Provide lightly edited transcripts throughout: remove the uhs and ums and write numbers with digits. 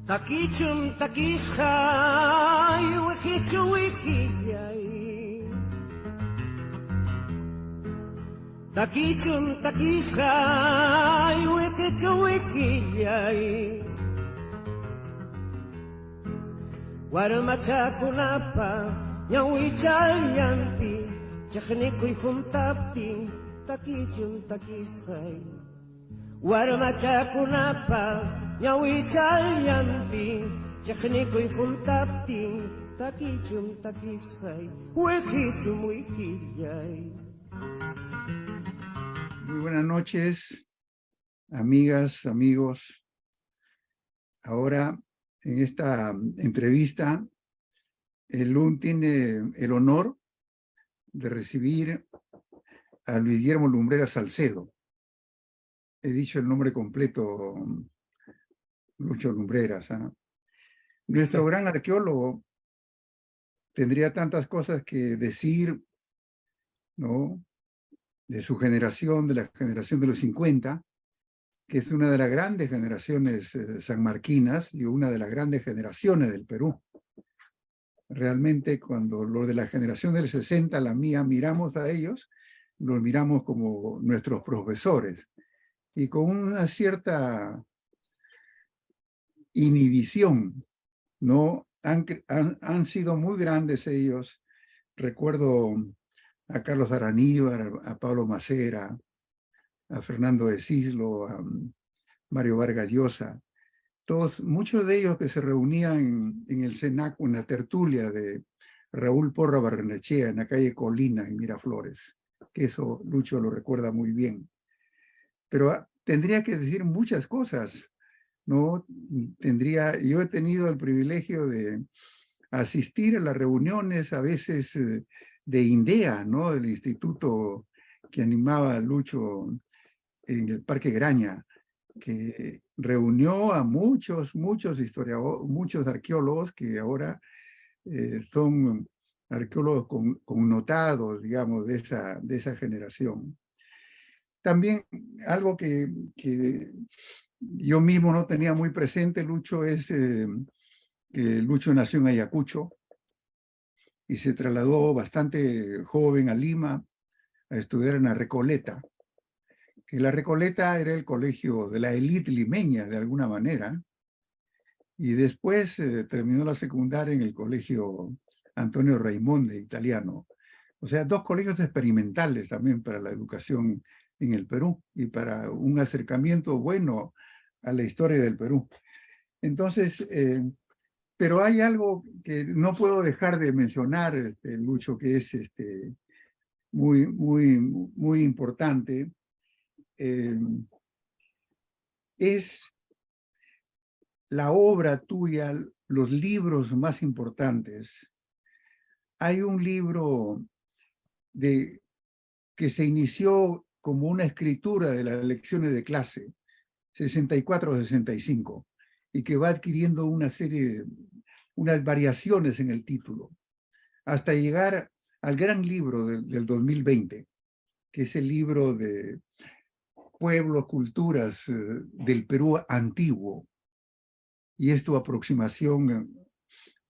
Takichum takishai wikichu wikiyai. Takichum takishai wikichu wikiyai. Warmacha kunapa nyawichal yampi chakhnikuy kumtapti takichum takishai. Warmacha kunapa Yawichal yampi, chakhnikoy kumtapti, takichum takishay, wikichum wikiyay. Muy buenas noches, amigas, amigos. Ahora, en esta entrevista, el LUN tiene el honor de recibir a Luis Guillermo Lumbreras Salcedo. He dicho el nombre completo, Lucho Lumbreras. Nuestro gran arqueólogo tendría tantas cosas que decir, ¿no?, de su generación, de la generación de los 50, que es una de las grandes generaciones sanmarquinas y una de las grandes generaciones del Perú. Realmente, cuando los de la generación del 60, la mía, miramos a ellos, los miramos como nuestros profesores, y con una cierta inhibición, ¿no? Han sido muy grandes ellos. Recuerdo a Carlos Araníbar, a Pablo Macera, a Fernando de Cislo, a Mario Vargas Llosa, todos, muchos de ellos que se reunían en el CENAC, en la tertulia de Raúl Porra Barrenechea, en la calle Colina, en Miraflores, que eso Lucho lo recuerda muy bien. Pero tendría que decir muchas cosas, ¿no? Yo he tenido el privilegio de asistir a las reuniones a veces de INDEA, ¿no?, del instituto que animaba a Lucho en el Parque Graña, que reunió a muchos historiadores, muchos arqueólogos que ahora son arqueólogos connotados, digamos, de esa generación. También algo que yo mismo no tenía muy presente, Lucho, es que Lucho nació en Ayacucho y se trasladó bastante joven a Lima a estudiar en la Recoleta, que la Recoleta era el colegio de la élite limeña, de alguna manera, y después terminó la secundaria en el colegio Antonio Raimondi, italiano. O sea, dos colegios experimentales también para la educación en el Perú y para un acercamiento bueno a la historia del Perú. Entonces, pero hay algo que no puedo dejar de mencionar, Lucho, que es muy importante, es la obra tuya, los libros más importantes. Hay un libro que se inició como una escritura de las lecciones de clase, 64-65, y que va adquiriendo unas variaciones en el título, hasta llegar al gran libro del 2020, que es el libro de Pueblos, Culturas del Perú Antiguo, y es tu aproximación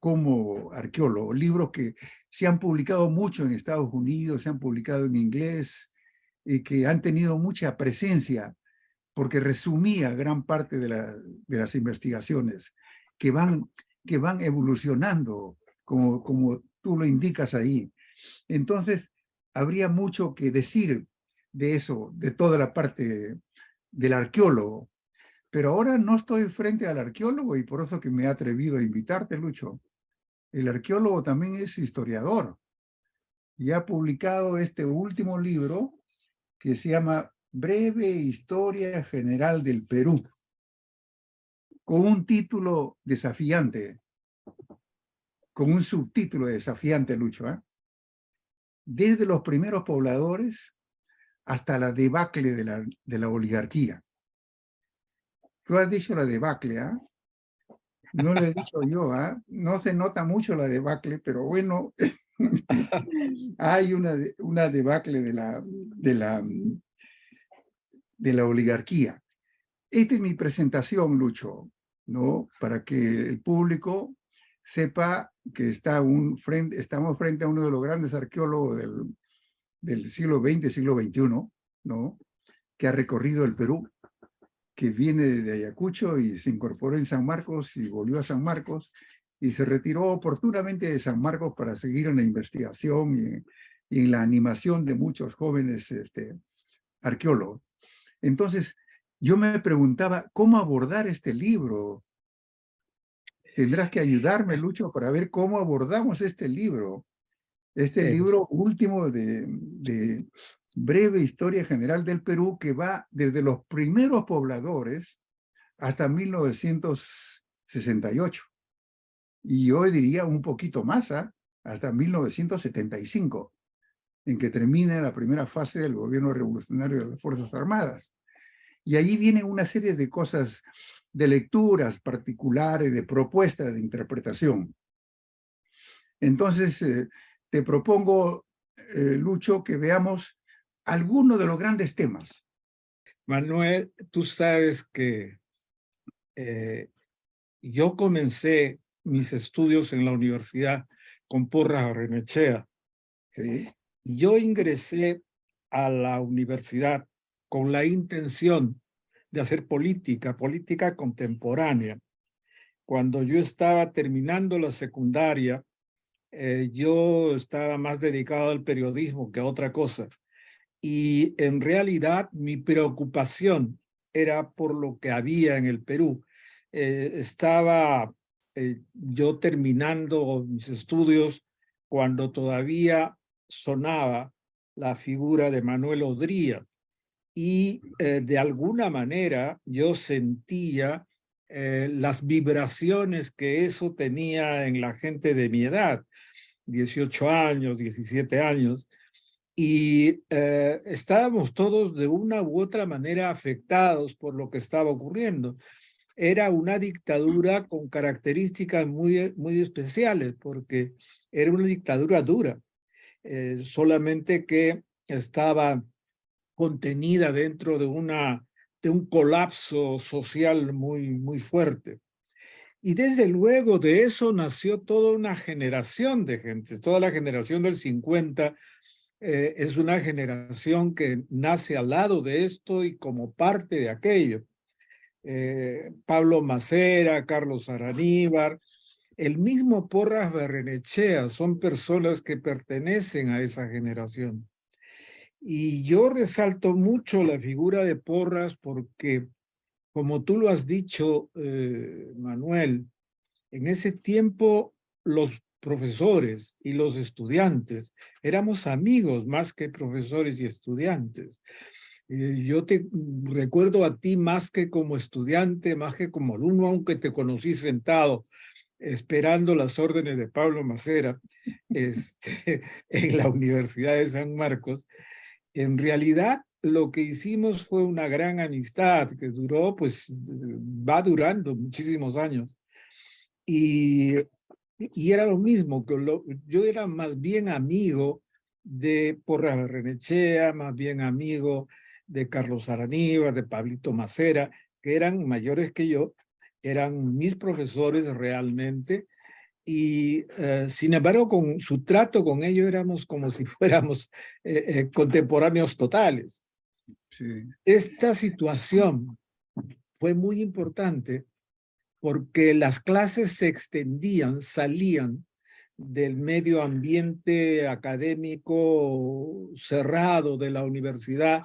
como arqueólogo. Libros que se han publicado mucho en Estados Unidos, se han publicado en inglés, y que han tenido mucha presencia, porque resumía gran parte de las investigaciones que van evolucionando, como tú lo indicas ahí. Entonces, habría mucho que decir de eso, de toda la parte del arqueólogo. Pero ahora no estoy frente al arqueólogo y por eso que me he atrevido a invitarte, Lucho. El arqueólogo también es historiador y ha publicado este último libro que se llama Breve Historia General del Perú, con un título desafiante, con un subtítulo desafiante, Lucho, ¿eh? Desde los primeros pobladores hasta la debacle de la oligarquía. Tú has dicho la debacle, ¿ah? No lo he dicho yo, ¿ah? No se nota mucho la debacle, pero bueno, hay una debacle de la oligarquía. Esta es mi presentación, Lucho, ¿no? Para que el público sepa que estamos frente a uno de los grandes arqueólogos del siglo XX, siglo XXI, ¿no? Que ha recorrido el Perú, que viene de Ayacucho y se incorporó en San Marcos y volvió a San Marcos y se retiró oportunamente de San Marcos para seguir en la investigación y en la animación de muchos jóvenes arqueólogos. Entonces, yo me preguntaba, ¿cómo abordar este libro? Tendrás que ayudarme, Lucho, para ver cómo abordamos este libro. Este libro último de breve historia general del Perú, que va desde los primeros pobladores hasta 1968. Y yo diría un poquito más, hasta 1975, en que termina la primera fase del gobierno revolucionario de las Fuerzas Armadas. Y allí viene una serie de cosas, de lecturas particulares, de propuestas de interpretación. Entonces, te propongo, Lucho, que veamos algunos de los grandes temas. Manuel, tú sabes que yo comencé mis estudios en la universidad con Porras Barrenechea. ¿Sí? Yo ingresé a la universidad con la intención de hacer política contemporánea. Cuando yo estaba terminando la secundaria, yo estaba más dedicado al periodismo que a otra cosa. Y en realidad mi preocupación era por lo que había en el Perú. Estaba yo terminando mis estudios cuando todavía sonaba la figura de Manuel Odría y de alguna manera yo sentía las vibraciones que eso tenía en la gente de mi edad, 18 años, 17 años, y estábamos todos de una u otra manera afectados por lo que estaba ocurriendo. Era una dictadura con características muy especiales, porque era una dictadura dura, solamente que estaba contenida dentro de un colapso social muy fuerte. Y desde luego de eso nació toda una generación de gentes, toda la generación del 50 es una generación que nace al lado de esto y como parte de aquello. Pablo Macera, Carlos Araníbar, el mismo Porras Barrenechea, son personas que pertenecen a esa generación. Y yo resalto mucho la figura de Porras porque, como tú lo has dicho, Manuel, en ese tiempo los profesores y los estudiantes éramos amigos más que profesores y estudiantes. Yo te recuerdo a ti más que como estudiante, más que como alumno, aunque te conocí sentado esperando las órdenes de Pablo Macera en la Universidad de San Marcos. En realidad, lo que hicimos fue una gran amistad que duró, pues va durando muchísimos años. Y era lo mismo, que yo era más bien amigo de Porras Barrenechea, más bien amigo de Carlos Araníbar, de Pablito Macera, que eran mayores que yo, eran mis profesores realmente, y sin embargo con su trato con ellos éramos como si fuéramos contemporáneos totales. Sí. Esta situación fue muy importante porque las clases se extendían, salían del medio ambiente académico cerrado de la universidad.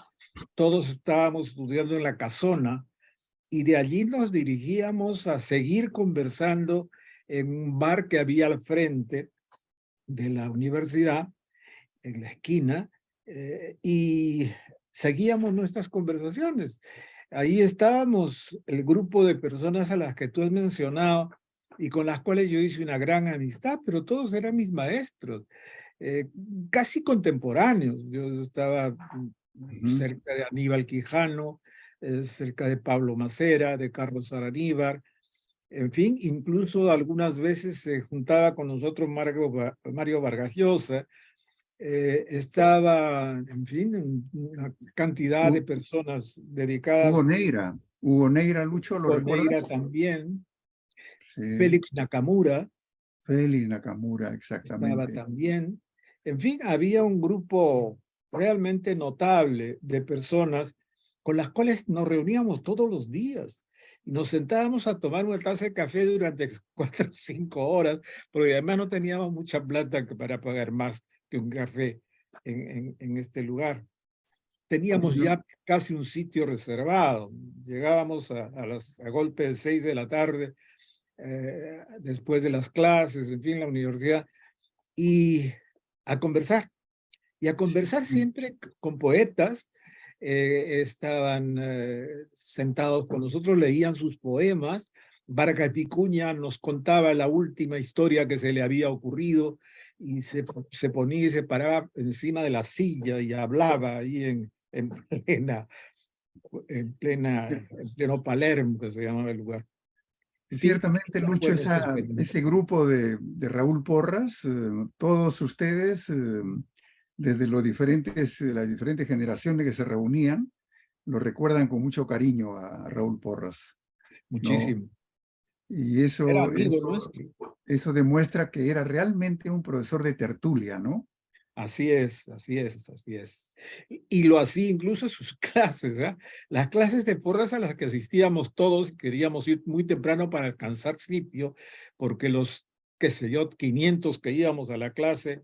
Todos estábamos estudiando en la casona y de allí nos dirigíamos a seguir conversando en un bar que había al frente de la universidad, en la esquina, y seguíamos nuestras conversaciones. Ahí estábamos el grupo de personas a las que tú has mencionado y con las cuales yo hice una gran amistad, pero todos eran mis maestros, casi contemporáneos. Yo estaba cerca de Aníbal Quijano, cerca de Pablo Macera, de Carlos Araníbar. En fin, incluso algunas veces se juntaba con nosotros Mario Vargas Llosa. Estaba, en fin, una cantidad de Hu- personas Hugo dedicadas. Neira. Hugo Neira, Lucho, ¿lo Neira recuerdas? también. Sí. Félix Nakamura Félix Nakamura, estaba exactamente. también. En fin, había un grupo realmente notable de personas con las cuales nos reuníamos todos los días y nos sentábamos a tomar una taza de café durante 4 o 5 horas, porque además no teníamos mucha plata para pagar más que un café en este lugar. Teníamos Yo- ya casi un sitio reservado. Llegábamos a golpe de 6 de la tarde, después de las clases, en fin, la universidad, y a conversar. Y a conversar sí. siempre con poetas. Estaban sentados con nosotros, leían sus poemas. Barca Picuña nos contaba la última historia que se le había ocurrido y se ponía y se paraba encima de la silla y hablaba ahí en pleno Palermo, que se llamaba el lugar. En fin, Ciertamente, esa fue Lucho, nuestra experiencia. ese grupo de Raúl Porras, todos ustedes, desde las diferentes generaciones que se reunían, lo recuerdan con mucho cariño a Raúl Porras, ¿no? Muchísimo. Y Era amigo nuestro. eso demuestra que era realmente un profesor de tertulia, ¿no? Así es, así es, así es. Y lo hacía incluso en sus clases, ¿eh? Las clases de Porras a las que asistíamos todos, queríamos ir muy temprano para alcanzar sitio, porque los, qué sé yo, 500 que íbamos a la clase,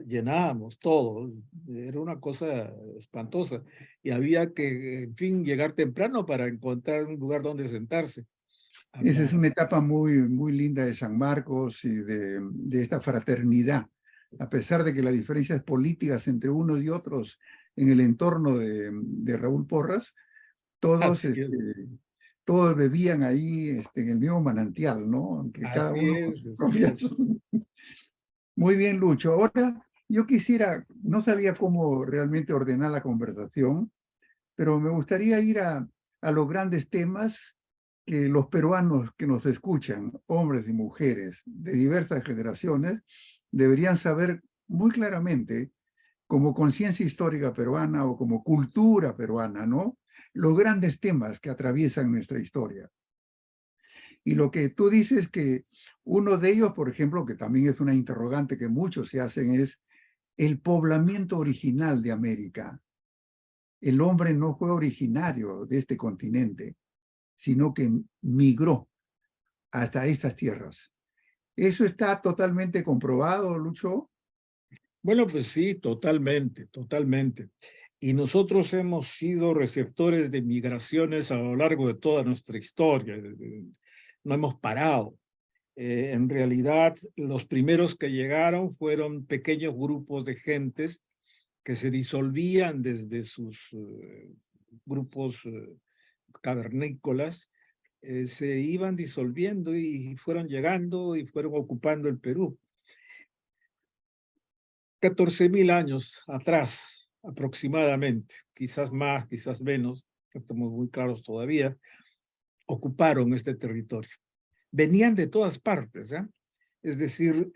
llenábamos todo. Era una cosa espantosa. Y había que, en fin, llegar temprano para encontrar un lugar donde sentarse. Esa es Hablar. una etapa muy, muy linda de San Marcos y de esta fraternidad, a pesar de que las diferencias políticas entre unos y otros en el entorno de Raúl Porras, todos, Así es, todos bebían ahí en el mismo manantial, ¿no? Aunque cada así uno con es, sus así propias. es. Muy bien, Lucho. Ahora, yo quisiera, no sabía cómo realmente ordenar la conversación, pero me gustaría ir a los grandes temas que los peruanos que nos escuchan, hombres y mujeres de diversas generaciones, deberían saber muy claramente como conciencia histórica peruana o como cultura peruana, ¿no? Los grandes temas que atraviesan nuestra historia. Y lo que tú dices que uno de ellos, por ejemplo, que también es una interrogante que muchos se hacen, es el poblamiento original de América. El hombre no fue originario de este continente, sino que migró hasta estas tierras. ¿Eso está totalmente comprobado, Lucho? Bueno, pues sí, totalmente, totalmente. Y nosotros hemos sido receptores de migraciones a lo largo de toda nuestra historia. No hemos parado. En realidad, los primeros que llegaron fueron pequeños grupos de gentes que se disolvían desde sus grupos cavernícolas, se iban disolviendo y fueron llegando y fueron ocupando el Perú. 14.000 años atrás, aproximadamente, quizás más, quizás menos, no estamos muy claros todavía, ocuparon este territorio. Venían de todas partes, ¿eh? Es decir,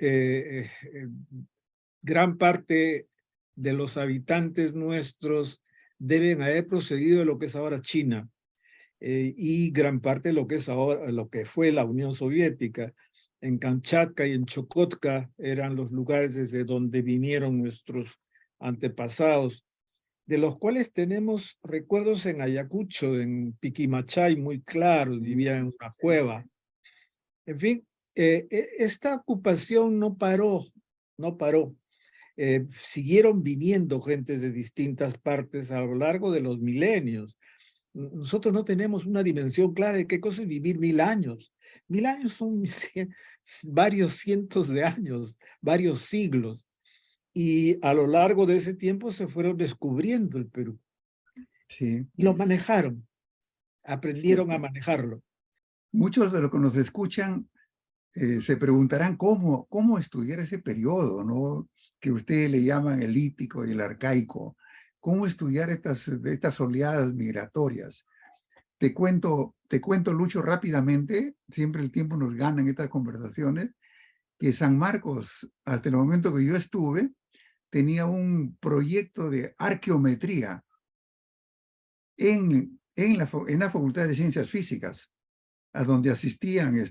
gran parte de los habitantes nuestros deben haber procedido de lo que es ahora China, y gran parte de lo que es ahora, lo que fue la Unión Soviética. En Kamchatka y en Chukotka eran los lugares desde donde vinieron nuestros antepasados, de los cuales tenemos recuerdos en Ayacucho, en Piquimachay, muy claros, vivían en una cueva. En fin, esta ocupación no paró, no paró. Siguieron viniendo gentes de distintas partes a lo largo de los milenios. Nosotros no tenemos una dimensión clara de qué cosa es vivir 1000 años. 1000 años son varios cientos de años, varios siglos. Y a lo largo de ese tiempo se fueron descubriendo el Perú. Sí. Y lo manejaron, Sí. aprendieron a manejarlo. Muchos de los que nos escuchan se preguntarán cómo estudiar ese periodo, ¿no? Que ustedes le llaman el lítico y el arcaico. ¿Cómo estudiar estas oleadas migratorias? te cuento, Lucho, rápidamente, siempre el tiempo nos gana en estas conversaciones, que San Marcos, hasta el momento que yo estuve, tenía un proyecto de arqueometría en la Facultad de Ciencias Físicas, a donde asistían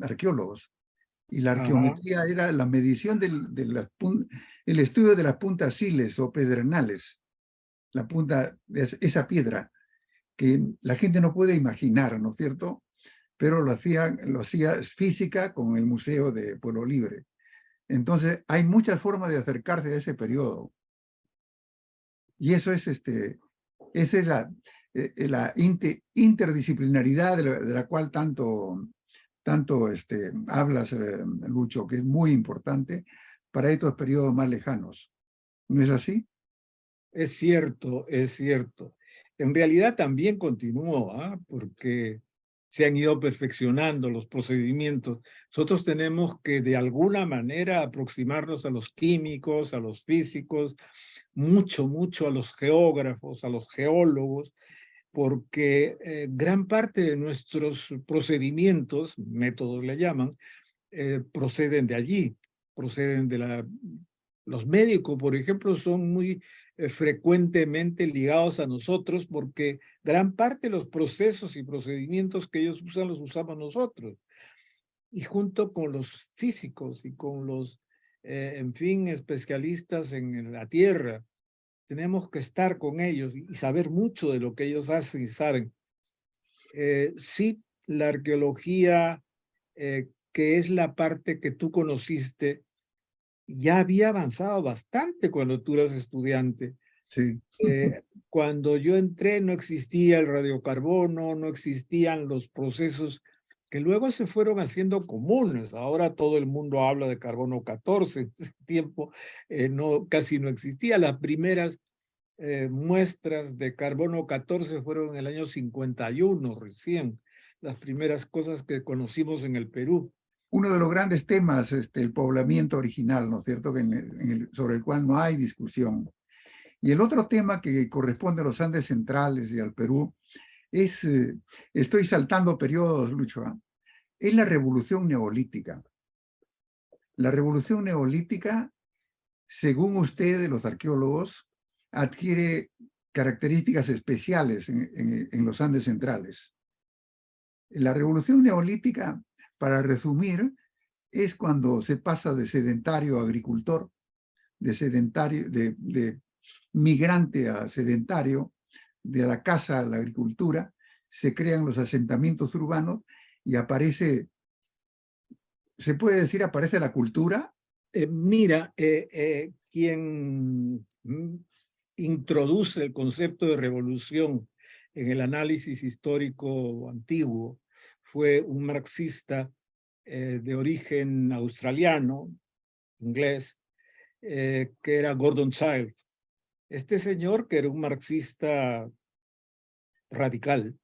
arqueólogos. Y la Ajá. arqueometría era la medición el estudio de las puntas siles o pedernales, la punta de esa piedra que la gente no puede imaginar, ¿no es cierto? Pero lo hacía física con el Museo de Pueblo Libre. Entonces, hay muchas formas de acercarse a ese periodo. Y eso es, esa es la interdisciplinaridad de la cual tanto hablas, Lucho, que es muy importante para estos periodos más lejanos. ¿No es así? Es cierto, es cierto. En realidad también continuó, porque se han ido perfeccionando los procedimientos. Nosotros tenemos que de alguna manera aproximarnos a los químicos, a los físicos, mucho a los geógrafos, a los geólogos, porque gran parte de nuestros procedimientos, métodos le llaman, proceden de allí, proceden de los médicos, por ejemplo, son muy frecuentemente ligados a nosotros porque gran parte de los procesos y procedimientos que ellos usan los usamos nosotros. Y junto con los físicos y con los, en fin, especialistas en la tierra, tenemos que estar con ellos y saber mucho de lo que ellos hacen y saben. Sí, la arqueología, que es la parte que tú conociste, ya había avanzado bastante cuando tú eras estudiante. Sí. Cuando yo entré no existía el radiocarbono, no existían los procesos que luego se fueron haciendo comunes. Ahora todo el mundo habla de carbono 14. En ese tiempo casi no existía. Las primeras muestras de carbono 14 fueron en el año 51 recién. Las primeras cosas que conocimos en el Perú. Uno de los grandes temas, el poblamiento original, ¿no es cierto?, sobre el cual no hay discusión. Y el otro tema que corresponde a los Andes centrales y al Perú es, estoy saltando periodos, Lucho, es la revolución neolítica. La revolución neolítica, según ustedes, los arqueólogos, adquiere características especiales en los Andes centrales. La revolución neolítica, para resumir, es cuando se pasa de sedentario a agricultor, de migrante a sedentario, de la casa a la agricultura, se crean los asentamientos urbanos y aparece, se puede decir, aparece la cultura. Mira, quien introduce el concepto de revolución en el análisis histórico antiguo fue un marxista de origen australiano, inglés, que era Gordon Childe. Este señor, que era un marxista radical,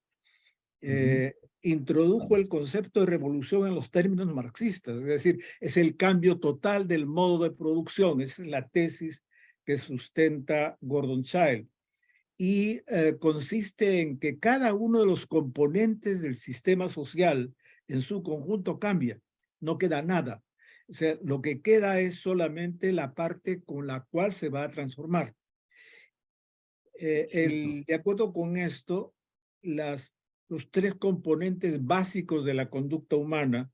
introdujo el concepto de revolución en los términos marxistas, es decir, es el cambio total del modo de producción, esa es la tesis que sustenta Gordon Childe, y consiste en que cada uno de los componentes del sistema social en su conjunto cambia, no queda nada. O sea, lo que queda es solamente la parte con la cual se va a transformar. De acuerdo con esto, los tres componentes básicos de la conducta humana,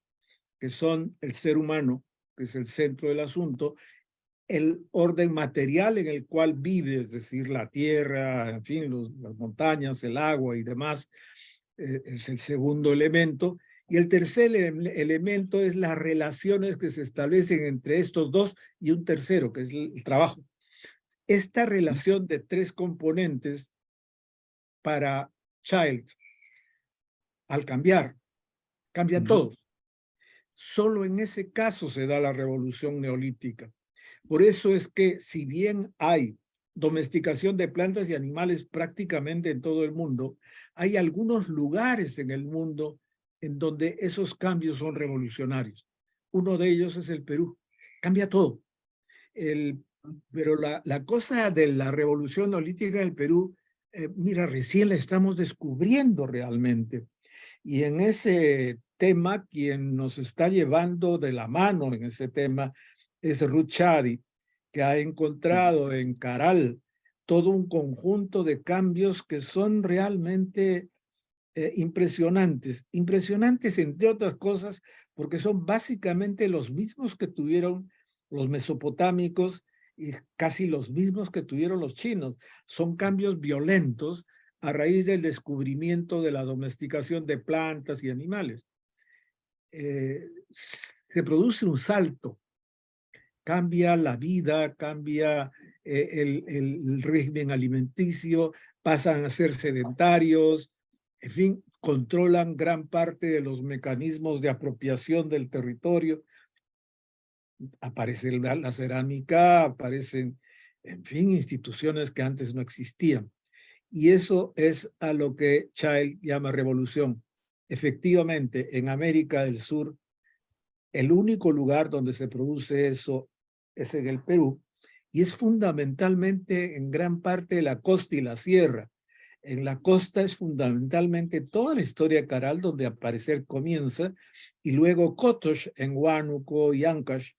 que son el ser humano, que es el centro del asunto, el orden material en el cual vive, es decir, la tierra, en fin, las montañas, el agua y demás, es el segundo elemento. Y el tercer elemento es las relaciones que se establecen entre estos dos y un tercero, que es el trabajo. Esta relación de tres componentes para Childe, al cambian todos. Solo en ese caso se da la revolución neolítica. Por eso es que si bien hay domesticación de plantas y animales prácticamente en todo el mundo, hay algunos lugares en el mundo en donde esos cambios son revolucionarios. Uno de ellos es el Perú. Cambia todo. Pero la cosa de la revolución neolítica en el Perú mira, recién la estamos descubriendo realmente. Y en ese tema, quien nos está llevando de la mano en ese tema es Ruth Shadi, que ha encontrado en Caral todo un conjunto de cambios que son realmente impresionantes. Impresionantes, entre otras cosas, porque son básicamente los mismos que tuvieron los mesopotámicos y casi los mismos que tuvieron los chinos. Son cambios violentos a raíz del descubrimiento de la domesticación de plantas y animales. Se produce un salto, cambia la vida, cambia el régimen alimenticio, pasan a ser sedentarios, en fin, controlan gran parte de los mecanismos de apropiación del territorio. Aparece la cerámica, aparecen, en fin, instituciones que antes no existían. Y eso es a lo que Child llama revolución. Efectivamente, en América del Sur, el único lugar donde se produce eso es en el Perú, y es fundamentalmente en gran parte de la costa y la sierra. En la costa es fundamentalmente toda la historia de Caral, donde aparecer comienza, y luego Cotox en Huánuco y Ancash,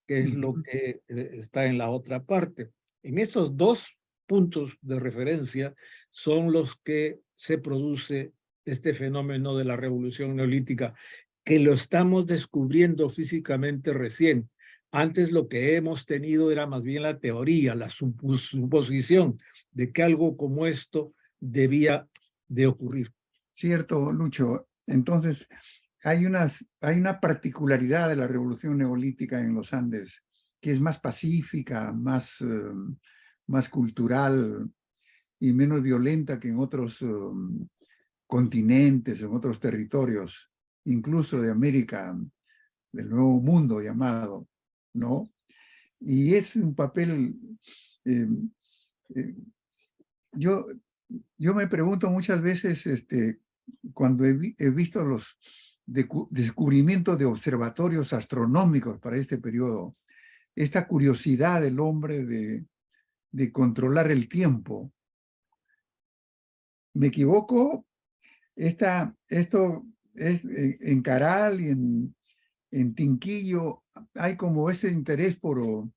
que es lo que está en la otra parte. En estos dos puntos de referencia son los que se produce este fenómeno de la revolución neolítica, que lo estamos descubriendo físicamente recién. Antes lo que hemos tenido era más bien la teoría, la suposición de que algo como esto debía de ocurrir. Cierto, Lucho. Entonces, hay una particularidad de la revolución neolítica en los Andes, que es más pacífica, más cultural y menos violenta que en otros continentes, en otros territorios, incluso de América, del Nuevo Mundo llamado, ¿no? Y es un papel, eh, eh, yo me pregunto muchas veces, cuando he visto los descubrimientos de observatorios astronómicos para este periodo, esta curiosidad del hombre de controlar el tiempo. ¿Me equivoco? Esto es en Caral y en Tinquillo, hay como ese interés por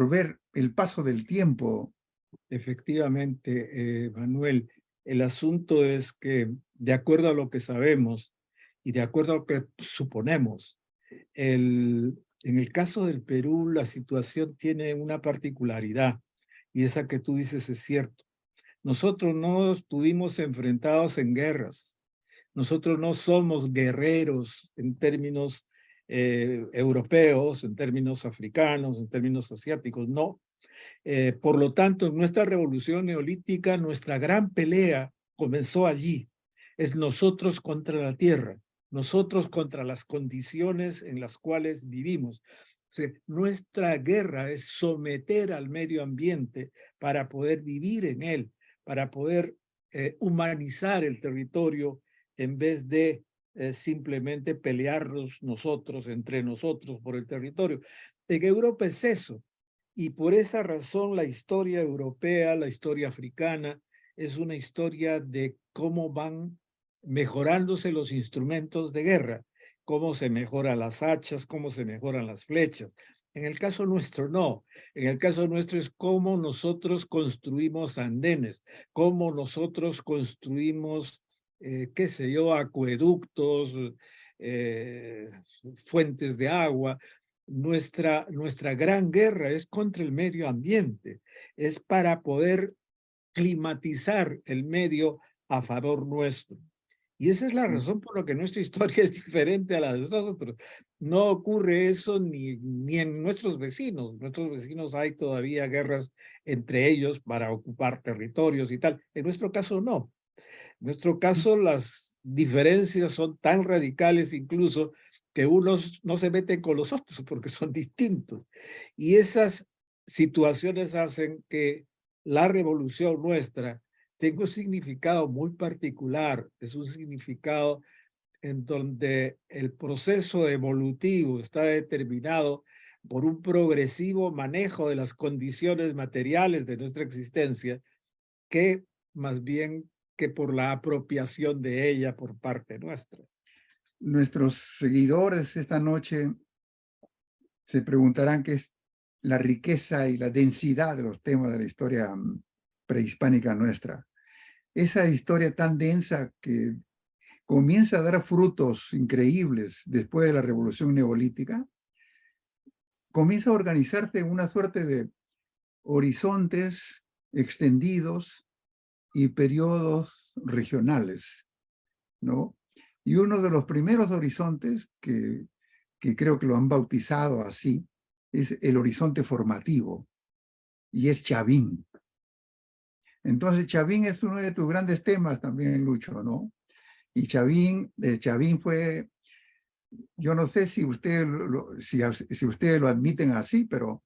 ver el paso del tiempo. Efectivamente, Manuel, el asunto es que, de acuerdo a lo que sabemos y de acuerdo a lo que suponemos, en el caso del Perú la situación tiene una particularidad, y esa que tú dices es cierto. Nosotros no estuvimos enfrentados en guerras. Nosotros no somos guerreros en términos europeos, en términos africanos, en términos asiáticos, no. Por lo tanto, en nuestra revolución neolítica, nuestra gran pelea comenzó allí. Es nosotros contra la tierra, nosotros contra las condiciones en las cuales vivimos. O sea, nuestra guerra es someter al medio ambiente para poder vivir en él, para poder humanizar el territorio en vez de simplemente pelearnos nosotros, entre nosotros por el territorio. En Europa es eso. Y por esa razón la historia europea, la historia africana, es una historia de cómo van mejorándose los instrumentos de guerra, cómo se mejoran las hachas, cómo se mejoran las flechas. En el caso nuestro no, en el caso nuestro es cómo nosotros construimos andenes, cómo nosotros construimos, qué sé yo, acueductos, fuentes de agua. Nuestra gran guerra es contra el medio ambiente, es para poder climatizar el medio a favor nuestro. Y esa es la razón por la que nuestra historia es diferente a la de nosotros. No ocurre eso ni en nuestros vecinos. Nuestros vecinos hay todavía guerras entre ellos para ocupar territorios y tal. En nuestro caso no. En nuestro caso las diferencias son tan radicales incluso que unos no se meten con los otros porque son distintos. Y esas situaciones hacen que la revolución nuestra tenga un significado muy particular. Es un significado en donde el proceso evolutivo está determinado por un progresivo manejo de las condiciones materiales de nuestra existencia, que más bien que por la apropiación de ella por parte nuestra. Nuestros seguidores esta noche se preguntarán qué es la riqueza y la densidad de los temas de la historia prehispánica nuestra. Esa historia tan densa que comienza a dar frutos increíbles después de la Revolución Neolítica, comienza a organizarse en una suerte de horizontes extendidos y periodos regionales, ¿no? Y uno de los primeros horizontes que creo que lo han bautizado así es el horizonte formativo, y es Chavín. Entonces Chavín es uno de tus grandes temas también, Lucho, ¿no? Y Chavín fue, yo no sé si ustedes si ustedes lo admiten así, pero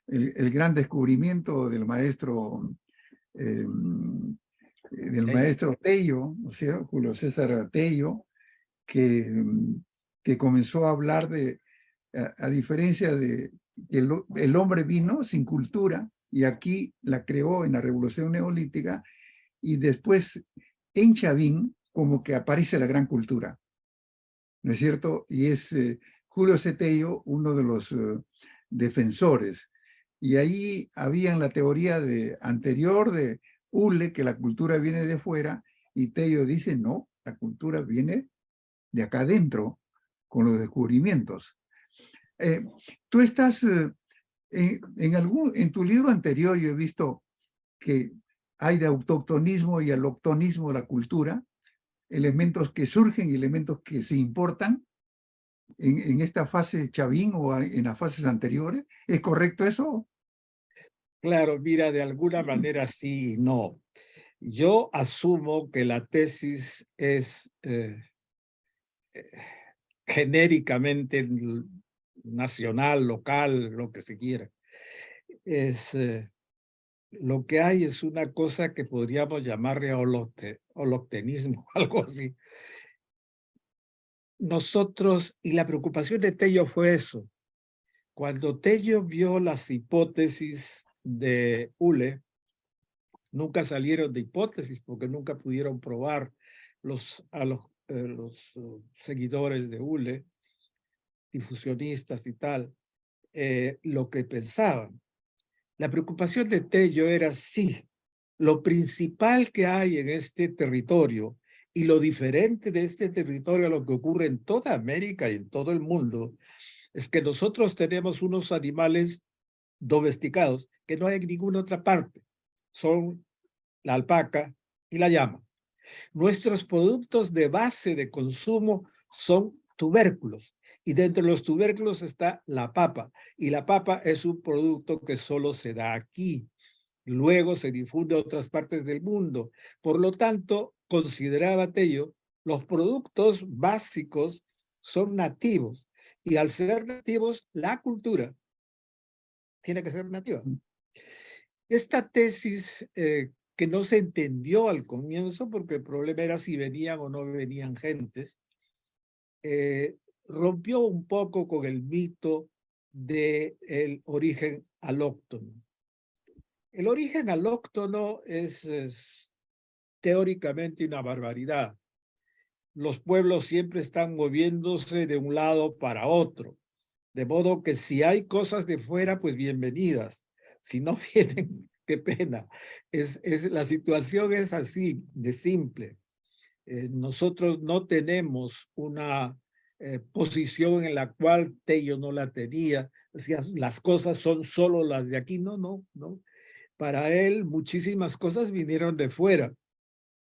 el gran descubrimiento del maestro Tello, ¿no es cierto? Julio César Tello, que comenzó a hablar de, a diferencia de el hombre vino sin cultura, y aquí la creó en la Revolución Neolítica, y después en Chavín como que aparece la gran cultura, ¿no es cierto? Y es Julio C. Tello uno de los defensores. Y ahí había la teoría anterior de Hule, que la cultura viene de fuera, y Tello dice, no, la cultura viene de acá adentro, con los descubrimientos. Tú estás, en tu libro anterior yo he visto que hay de autoctonismo y aloctonismo de la cultura, elementos que surgen y elementos que se importan en esta fase Chavín o en las fases anteriores. ¿Es correcto eso? Claro, mira, de alguna manera sí y no. Yo asumo que la tesis es genéricamente nacional, local, lo que se quiera. Lo que hay es una cosa que podríamos llamarle holoctenismo, algo así. Nosotros, y la preocupación de Tello fue eso. Cuando Tello vio las hipótesis de Hule, nunca salieron de hipótesis porque nunca pudieron probar a los seguidores de Hule, difusionistas y tal, lo que pensaban. La preocupación de Tello era, sí, lo principal que hay en este territorio y lo diferente de este territorio a lo que ocurre en toda América y en todo el mundo, es que nosotros tenemos unos animales domesticados que no hay en ninguna otra parte. Son la alpaca y la llama. Nuestros productos de base de consumo son tubérculos, y dentro de los tubérculos está la papa, y la papa es un producto que solo se da aquí. Luego se difunde a otras partes del mundo. Por lo tanto, consideraba Tello, los productos básicos son nativos, y al ser nativos, la cultura tiene que ser nativa. Esta tesis que no se entendió al comienzo, porque el problema era si venían o no venían gentes, rompió un poco con el mito del origen alóctono. El origen alóctono es teóricamente una barbaridad. Los pueblos siempre están moviéndose de un lado para otro, de modo que si hay cosas de fuera, pues bienvenidas. Si no vienen, qué pena. La situación es así, de simple. Nosotros no tenemos una posición en la cual Tello no la tenía. Decía, las cosas son solo las de aquí. No, no, no. Para él, muchísimas cosas vinieron de fuera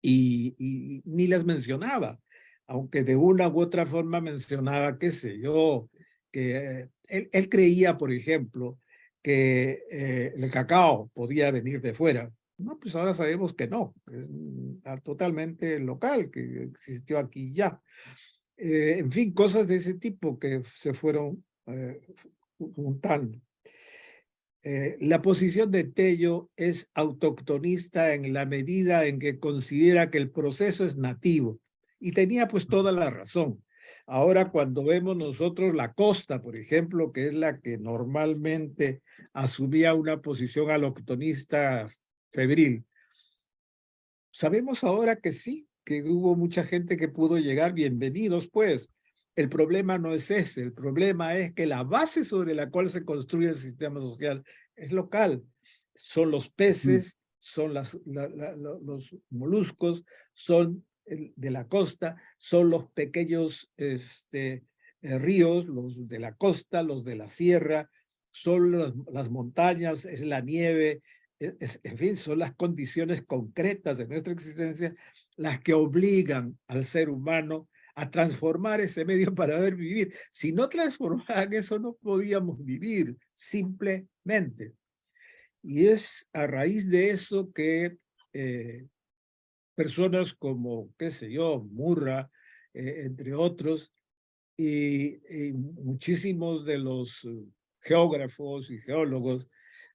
y ni las mencionaba, aunque de una u otra forma mencionaba, qué sé yo, que él creía, por ejemplo, que el cacao podía venir de fuera. No, pues ahora sabemos que no, que es totalmente local, que existió aquí ya. En fin, cosas de ese tipo que se fueron juntando. La posición de Tello es autoctonista en la medida en que considera que el proceso es nativo, y tenía pues toda la razón. Ahora, cuando vemos nosotros la costa, por ejemplo, que es la que normalmente asumía una posición aloctonista febril, sabemos ahora que sí, que hubo mucha gente que pudo llegar, bienvenidos pues. El problema no es ese, el problema es que la base sobre la cual se construye el sistema social es local. Son los peces, son los moluscos, son de la costa, son los pequeños ríos, los de la costa, los de la sierra, son las montañas, es la nieve, en fin, son las condiciones concretas de nuestra existencia las que obligan al ser humano a transformar ese medio para poder vivir. Si no transformaban eso, no podíamos vivir, simplemente. Y es a raíz de eso que personas como, qué sé yo, Murra, entre otros, y muchísimos de los geógrafos y geólogos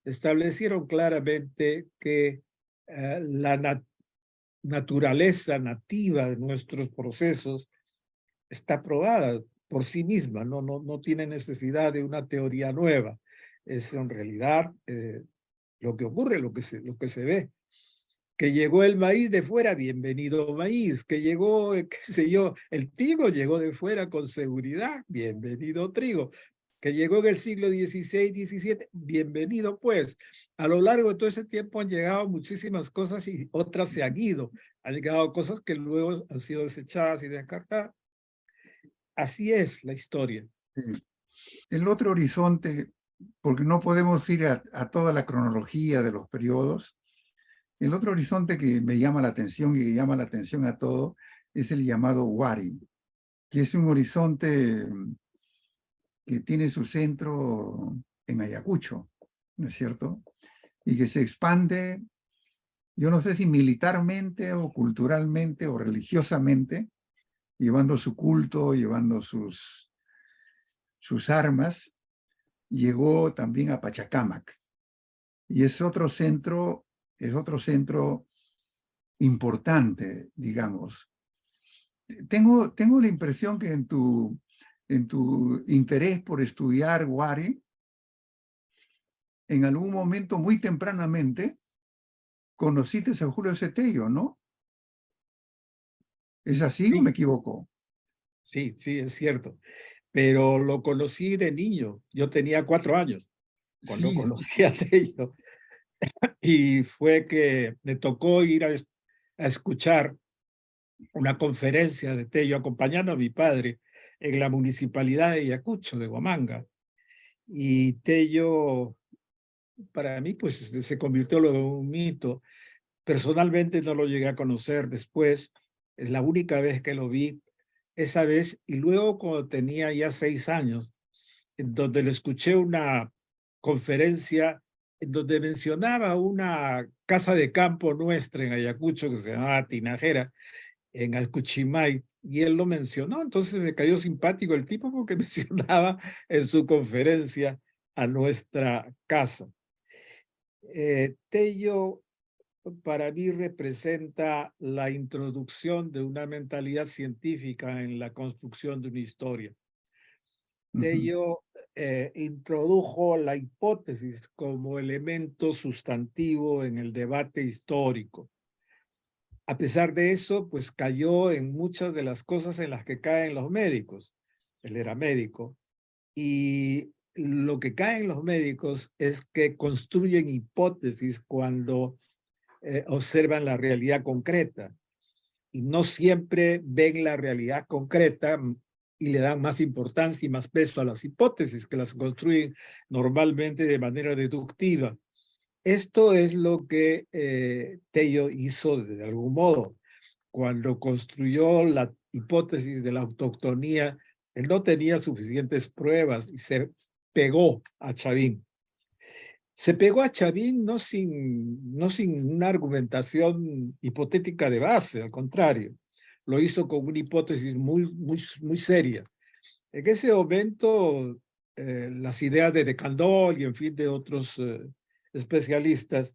establecieron claramente que la naturaleza nativa de nuestros procesos está probada por sí misma, no tiene necesidad de una teoría nueva. Es en realidad lo que ocurre, lo que se ve. Que llegó el maíz de fuera, bienvenido maíz. Que llegó, qué sé yo, el trigo llegó de fuera con seguridad, bienvenido trigo. Que llegó en el siglo XVI, XVII, bienvenido pues. A lo largo de todo ese tiempo han llegado muchísimas cosas y otras se han ido. Han llegado cosas que luego han sido desechadas y descartadas. Así es la historia. Sí. El otro horizonte, porque no podemos ir a toda la cronología de los periodos, el otro horizonte que me llama la atención y que llama la atención a todo es el llamado Wari, que es un horizonte que tiene su centro en Ayacucho, ¿no es cierto? Y que se expande, yo no sé si militarmente o culturalmente o religiosamente, llevando su culto, llevando sus armas, llegó también a Pachacámac. Y es otro centro importante, digamos. Tengo la impresión que en tu interés por estudiar Wari, en algún momento, muy tempranamente, conociste a Julio Cetello, ¿no? ¿Es así o me equivoco? Sí, es cierto. Pero lo conocí de niño. Yo tenía 4 años cuando Sí, conocí a Tello. Y fue que me tocó ir a escuchar una conferencia de Tello acompañando a mi padre en la municipalidad de Ayacucho, de Huamanga. Y Tello, para mí, pues se convirtió en un mito. Personalmente no lo llegué a conocer después. Es la única vez que lo vi esa vez. Y luego cuando tenía ya 6 años, en donde le escuché una conferencia en donde mencionaba una casa de campo nuestra en Ayacucho que se llamaba Tinajera, en Alcuchimay, y él lo mencionó. Entonces me cayó simpático el tipo porque mencionaba en su conferencia a nuestra casa. Tello para mí representa la introducción de una mentalidad científica en la construcción de una historia. Tello introdujo la hipótesis como elemento sustantivo en el debate histórico. A pesar de eso, pues cayó en muchas de las cosas en las que caen los médicos. Él era médico. Y lo que caen los médicos es que construyen hipótesis cuando observan la realidad concreta. Y no siempre ven la realidad concreta y le dan más importancia y más peso a las hipótesis que las construyen normalmente de manera deductiva. Esto es lo que Tello hizo de algún modo. Cuando construyó la hipótesis de la autoctonía, él no tenía suficientes pruebas y se pegó a Chavín. Se pegó a Chavín no sin una argumentación hipotética de base, al contrario. Lo hizo con una hipótesis muy seria. En ese momento, las ideas de Candolle y en fin de otros especialistas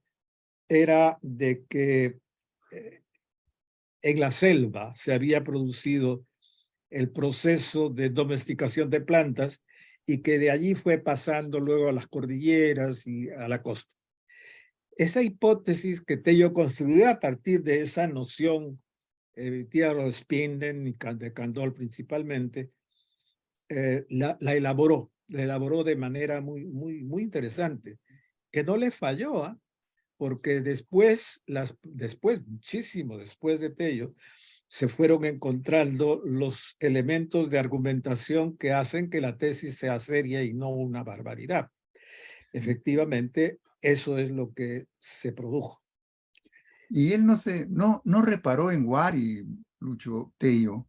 era de que en la selva se había producido el proceso de domesticación de plantas y que de allí fue pasando luego a las cordilleras y a la costa. Esa hipótesis que Tello construyó a partir de esa noción Theodor Spinden y de Candolle principalmente, la elaboró de manera muy interesante, que no le falló, ¿ah? Porque después, muchísimo después de Tello, se fueron encontrando los elementos de argumentación que hacen que la tesis sea seria y no una barbaridad. Efectivamente, eso es lo que se produjo. Y él no reparó en Wari, Lucho Tello.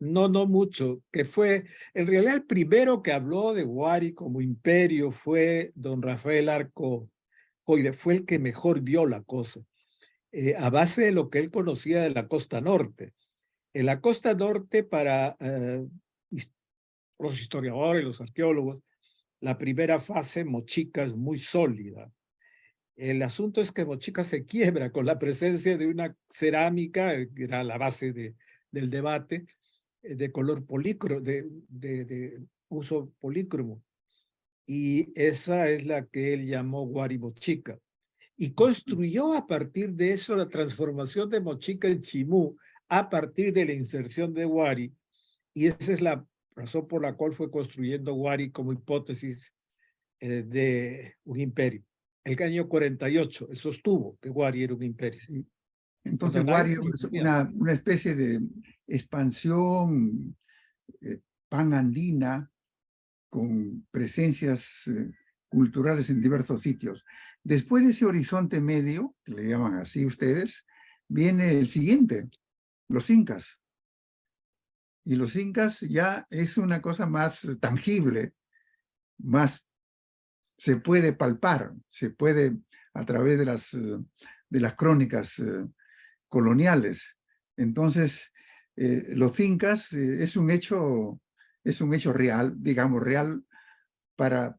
No mucho, que fue, en realidad el primero que habló de Wari como imperio fue don Rafael Arco Coide, fue el que mejor vio la cosa, a base de lo que él conocía de la costa norte. En la costa norte, para los historiadores, los arqueólogos, la primera fase, Mochica, es muy sólida. El asunto es que Mochica se quiebra con la presencia de una cerámica, que era la base del debate, de color polícromo, de uso polícromo. Y esa es la que él llamó Wari Mochica. Y construyó a partir de eso la transformación de Mochica en Chimú, a partir de la inserción de Wari. Y esa es la razón por la cual fue construyendo Wari como hipótesis de un imperio. El año 48, él sostuvo que Wari era un imperio. Sí. Entonces Wari es una especie de expansión panandina con presencias culturales en diversos sitios. Después de ese horizonte medio, que le llaman así ustedes, viene el siguiente, los incas. Y los incas ya es una cosa más tangible, más se puede palpar, se puede a través de las crónicas coloniales. Entonces, los incas es un hecho real, digamos, real para,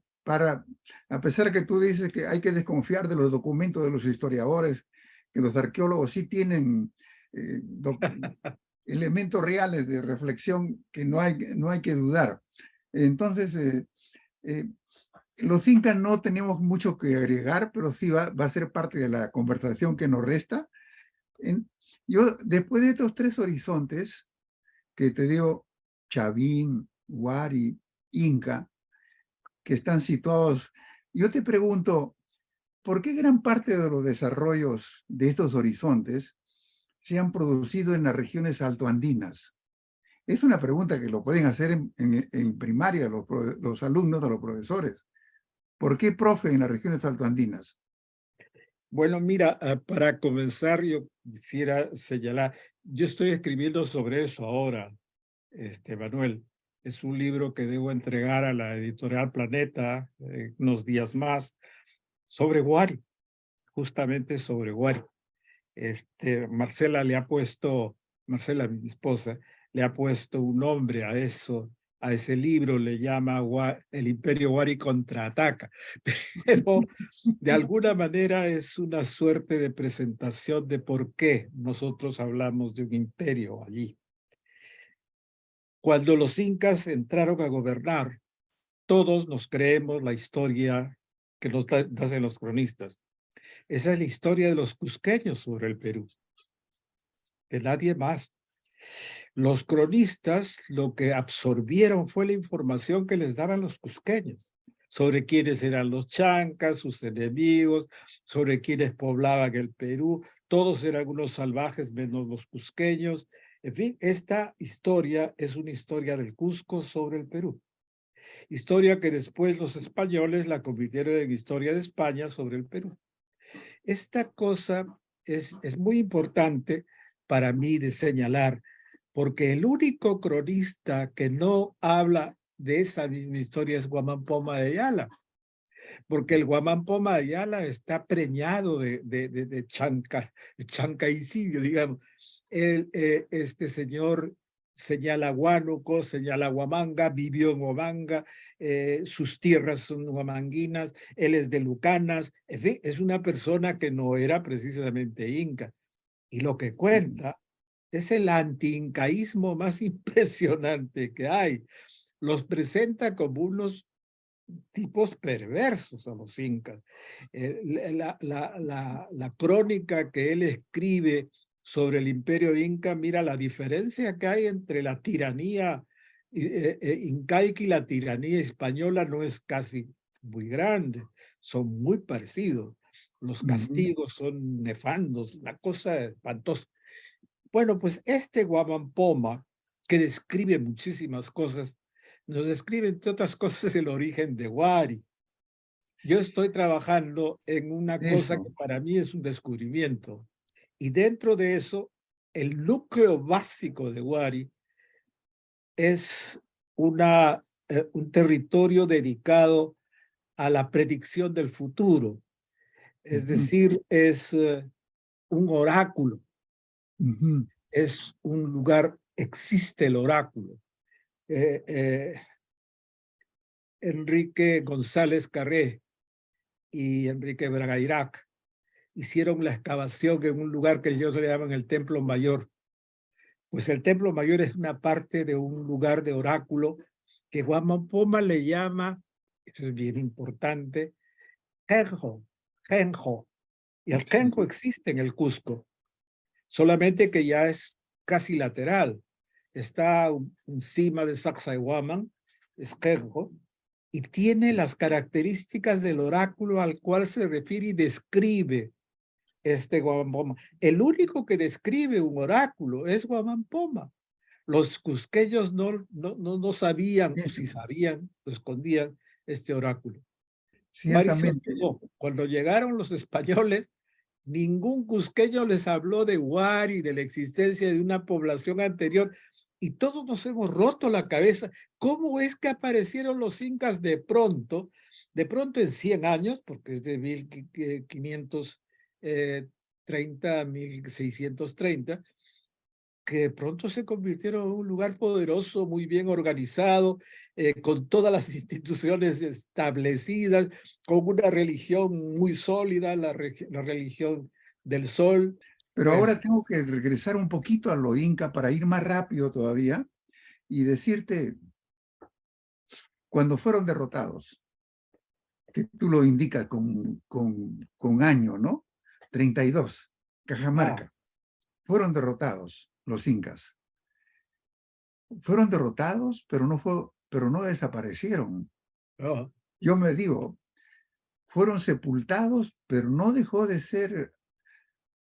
a pesar que tú dices que hay que desconfiar de los documentos de los historiadores, que los arqueólogos sí tienen elementos reales de reflexión que no hay que dudar. Entonces, los incas no tenemos mucho que agregar, pero sí va a ser parte de la conversación que nos resta. Yo, después de estos tres horizontes, que te digo, Chavín, Wari, Inca, que están situados, yo te pregunto, ¿por qué gran parte de los desarrollos de estos horizontes se han producido en las regiones altoandinas? Es una pregunta que lo pueden hacer en primaria los alumnos de los profesores. ¿Por qué, profe, en las regiones altoandinas? Bueno, mira, para comenzar, yo quisiera señalar, yo estoy escribiendo sobre eso ahora, Manuel. Es un libro que debo entregar a la editorial Planeta unos días más, sobre Wari, justamente sobre Wari. Marcela, mi esposa, le ha puesto un nombre a eso, a ese libro, le llama El Imperio Wari contraataca, pero de alguna manera es una suerte de presentación de por qué nosotros hablamos de un imperio allí. Cuando los incas entraron a gobernar, todos nos creemos la historia que nos hacen los cronistas. Esa es la historia de los cusqueños sobre el Perú, de nadie más. Los cronistas lo que absorbieron fue la información que les daban los cusqueños sobre quiénes eran los chancas, sus enemigos, sobre quiénes poblaban el Perú. Todos eran unos salvajes menos los cusqueños. En fin, esta historia es una historia del Cusco sobre el Perú. Historia que después los españoles la convirtieron en historia de España sobre el Perú. Esta cosa es muy importante para mí de señalar, porque el único cronista que no habla de esa misma historia es Guamán Poma de Ayala, porque el Guamán Poma de Ayala está preñado de chancaicidio, digamos. Este señor señala Huánuco, señala Huamanga, vivió en Huamanga, sus tierras son huamanguinas, él es de Lucanas, en fin, es una persona que no era precisamente inca. Y lo que cuenta es el anti-incaísmo más impresionante que hay. Los presenta como unos tipos perversos a los incas. La crónica que él escribe sobre el imperio inca, mira la diferencia que hay entre la tiranía incaica y la tiranía española no es casi muy grande, son muy parecidos. Los castigos son nefandos, la cosa espantosa. Bueno, pues este Guamampoma, que describe muchísimas cosas, nos describe, entre otras cosas, el origen de Huari. Yo estoy trabajando en una cosa Eso. que para mí es un descubrimiento. Y dentro de eso, el núcleo básico de Huari es un territorio dedicado a la predicción del futuro. Es decir, es un oráculo. Es un lugar, existe el oráculo. Enrique González Carré y Enrique Bragairac hicieron la excavación en un lugar que ellos le llaman el Templo Mayor. Pues el Templo Mayor es una parte de un lugar de oráculo que Guamampoma le llama, esto es bien importante, Genjo, Genjo. Y el Genjo existe en el Cusco, solamente que ya es casi lateral. Está encima de Sacsayhuaman, es Genjo, y tiene las características del oráculo al cual se refiere y describe este Guamampoma. El único que describe un oráculo es Guamampoma. Los cusqueños no sabían, o si sabían, lo escondían, este oráculo. Huari se Ciertamente. olvidó. Cuando llegaron los españoles, ningún cusqueño les habló de Huari, de la existencia de una población anterior, y todos nos hemos roto la cabeza. ¿Cómo es que aparecieron los incas de pronto en 100 años, porque es de 1530 a 1630, que de pronto se convirtieron en un lugar poderoso, muy bien organizado, con todas las instituciones establecidas, con una religión muy sólida, la religión del sol? Pero Pues, ahora tengo que regresar un poquito a lo inca para ir más rápido todavía y decirte, cuando fueron derrotados, que tú lo indicas con año, ¿no? 32, Cajamarca. Fueron derrotados los incas. Fueron derrotados, pero no desaparecieron. oh, Yo me digo, fueron sepultados, pero no dejó de ser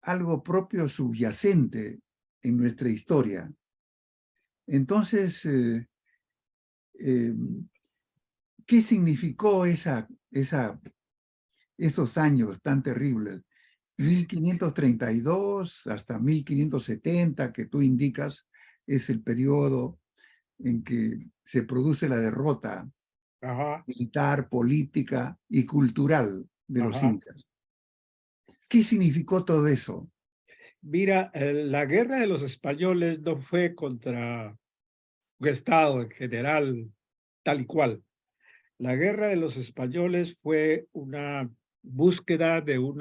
algo propio subyacente en nuestra historia. Entonces, ¿qué significó esos años tan terribles? 1532 hasta 1570, que tú indicas, es el periodo en que se produce la derrota ajá, militar, política y cultural de los ajá. incas. ¿Qué significó todo eso? Mira, la guerra de los españoles no fue contra un Estado en general, tal y cual. La guerra de los españoles fue una búsqueda de un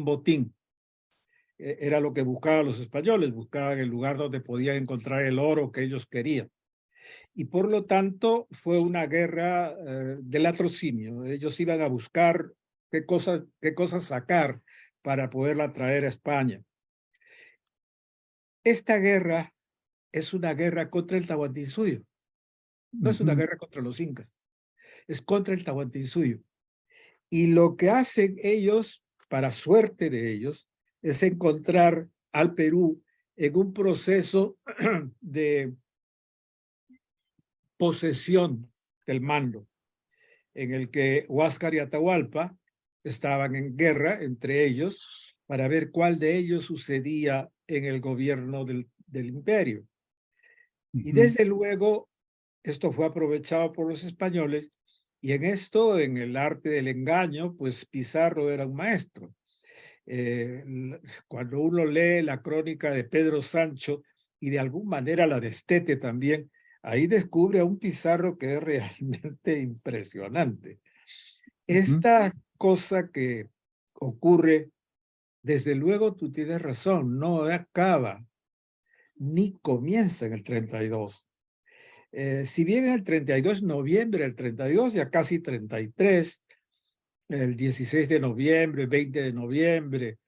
botín. Era lo que buscaban los españoles, buscaban el lugar donde podían encontrar el oro que ellos querían. Y por lo tanto fue una guerra de latrocinio. Ellos iban a buscar qué cosas sacar para poderla traer a España. Esta guerra es una guerra contra el Tahuantinsuyo. No es una guerra contra los incas, es contra el Tahuantinsuyo. Y lo que hacen ellos, para suerte de ellos, es encontrar al Perú en un proceso de posesión del mando, en el que Huáscar y Atahualpa estaban en guerra entre ellos para ver cuál de ellos sucedía en el gobierno del imperio. Y desde luego, esto fue aprovechado por los españoles, y en esto, en el arte del engaño, pues Pizarro era un maestro. Cuando uno lee la crónica de Pedro Sancho y de alguna manera la de Estete también, ahí descubre a un Pizarro que es realmente impresionante. Esta cosa que ocurre, desde luego tú tienes razón, no acaba ni comienza en el 32. Si bien el 32, noviembre del 32, ya casi 33, el 16 de noviembre, 20 de noviembre,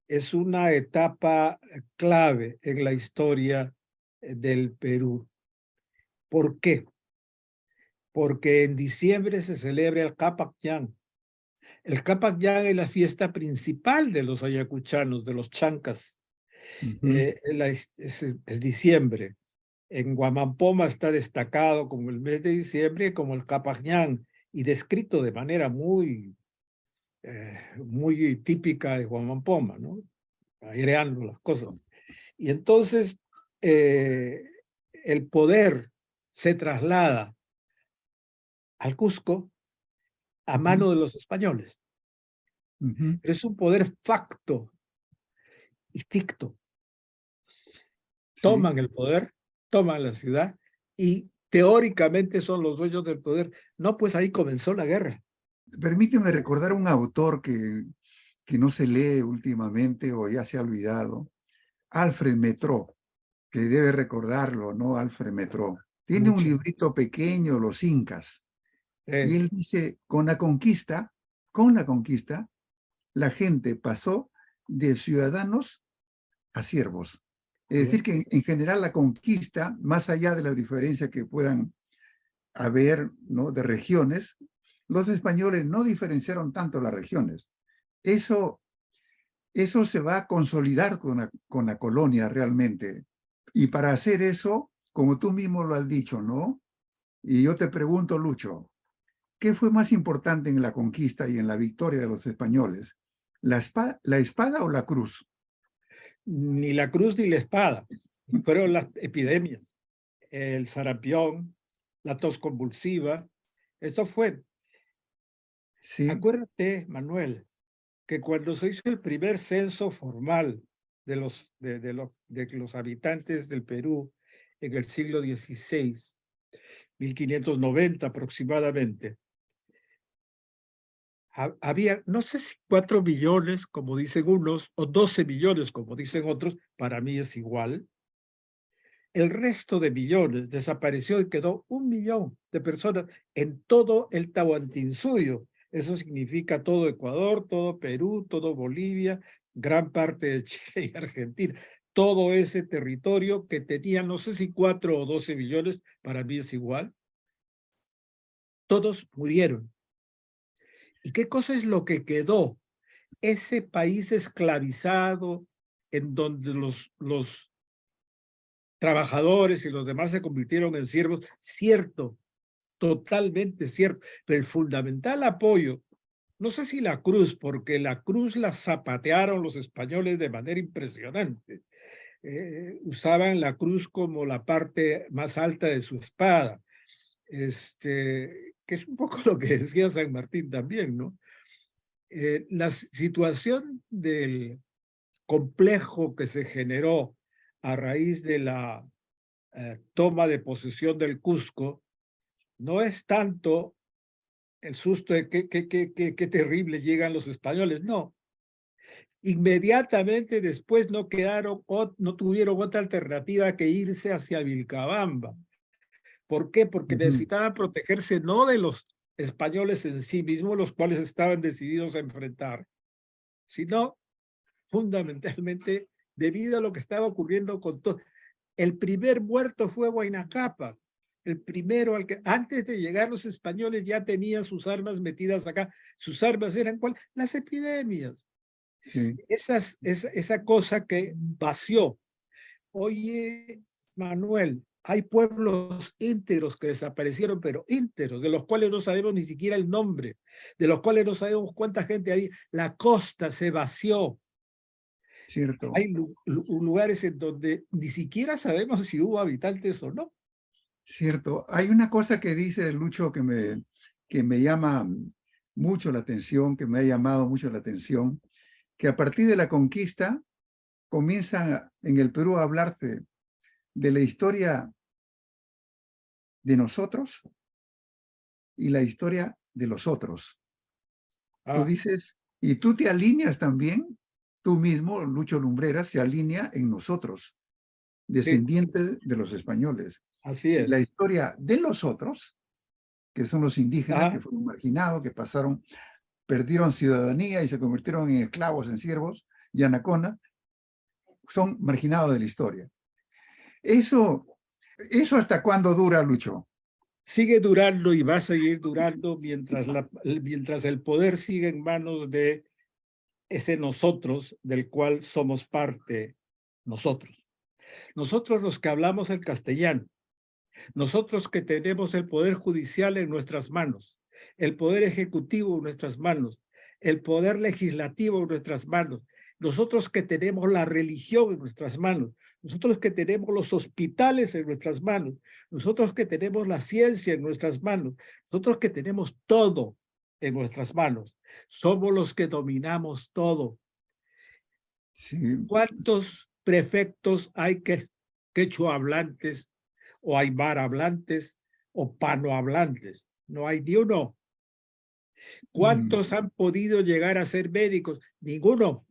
es una etapa clave en la historia del Perú. ¿Por qué? Porque en diciembre se celebra el Capac Ñan. El Capac Ñan es la fiesta principal de los ayacuchanos, de los chancas. Es diciembre. En Huamampoma está destacado como el mes de diciembre, como el Capac Ñan, y descrito de manera muy típica de Huamampoma, ¿no? Aireando las cosas. Y entonces el poder se traslada al Cusco a mano de los españoles. Pero es un poder facto y ficto. Toman el poder, toman la ciudad y teóricamente son los dueños del poder. No, pues ahí comenzó la guerra. Permíteme recordar un autor que no se lee últimamente o ya se ha olvidado, Alfred Metró, que debe recordarlo, ¿no? Alfred Metró. Tiene un librito pequeño, Los Incas, y él dice, con la conquista, la gente pasó de ciudadanos a siervos. Es decir, que en general la conquista, más allá de las diferencias que puedan haber, ¿no?, de regiones, los españoles no diferenciaron tanto las regiones. Eso se va a consolidar con la colonia realmente. Y para hacer eso, como tú mismo lo has dicho, ¿no? Y yo te pregunto, Lucho, ¿qué fue más importante en la conquista y en la victoria de los españoles? ¿La espada o la cruz? Ni la cruz ni la espada. Fueron las epidemias. El sarampión, la tos convulsiva. Esto fue. Sí. Acuérdate, Manuel, que cuando se hizo el primer censo formal de los habitantes del Perú en el siglo XVI, 1590 aproximadamente, había, no sé si 4 millones, como dicen unos, o 12 millones, como dicen otros, para mí es igual. El resto de millones desapareció y quedó 1 millón de personas en todo el Tahuantinsuyo. Eso significa todo Ecuador, todo Perú, todo Bolivia, gran parte de Chile y Argentina. Todo ese territorio que tenía, no sé si 4 o 12 millones, para mí es igual. Todos murieron. ¿Y qué cosa es lo que quedó? Ese país esclavizado en donde los trabajadores y los demás se convirtieron en siervos, cierto, totalmente cierto, pero el fundamental apoyo, no sé si la cruz, porque la cruz la zapatearon los españoles de manera impresionante, usaban la cruz como la parte más alta de su espada, que es un poco lo que decía San Martín también, ¿no? La situación del complejo que se generó a raíz de la toma de posesión del Cusco no es tanto el susto de qué terrible llegan los españoles, no. Inmediatamente después no tuvieron otra alternativa que irse hacia Vilcabamba. ¿Por qué? Porque necesitaban protegerse no de los españoles en sí mismos, los cuales estaban decididos a enfrentar, sino fundamentalmente debido a lo que estaba ocurriendo con todo. El primer muerto fue Huayna Cápac, el primero al que antes de llegar los españoles ya tenían sus armas metidas acá. Sus armas eran ¿cuál? Las epidemias. Sí. Esa cosa que vació. Oye, Manuel, hay pueblos íntegros que desaparecieron, pero íntegros, de los cuales no sabemos ni siquiera el nombre, de los cuales no sabemos cuánta gente había. La costa se vació. Cierto. Hay lugares en donde ni siquiera sabemos si hubo habitantes o no. Cierto. Hay una cosa que dice Lucho que me llama mucho la atención, que me ha llamado mucho la atención, que a partir de la conquista comienza en el Perú a hablarse de la historia de nosotros y la historia de los otros. Tú dices, y tú te alineas también, tú mismo, Lucho Lumbreras, se alinea en nosotros, descendientes de los españoles. Así y la es. historia de los otros, que son los indígenas que Ah, fueron marginados, que pasaron, perdieron ciudadanía y se convirtieron en esclavos, en siervos, y anaconas, son marginados de la historia. Eso ¿hasta cuándo dura, Lucho? sigue durando y va a seguir durando mientras el poder siga en manos de ese nosotros del cual somos parte nosotros. Nosotros los que hablamos el castellano, nosotros que tenemos el poder judicial en nuestras manos, el poder ejecutivo en nuestras manos, el poder legislativo en nuestras manos, nosotros que tenemos la religión en nuestras manos, nosotros que tenemos los hospitales en nuestras manos, nosotros que tenemos la ciencia en nuestras manos, nosotros que tenemos todo en nuestras manos, somos los que dominamos todo. Sí, ¿Cuántos prefectos hay quechua hablantes o aymara hablantes o pano hablantes? No hay ni uno. mm, ¿Cuántos han podido llegar a ser médicos? Ninguno.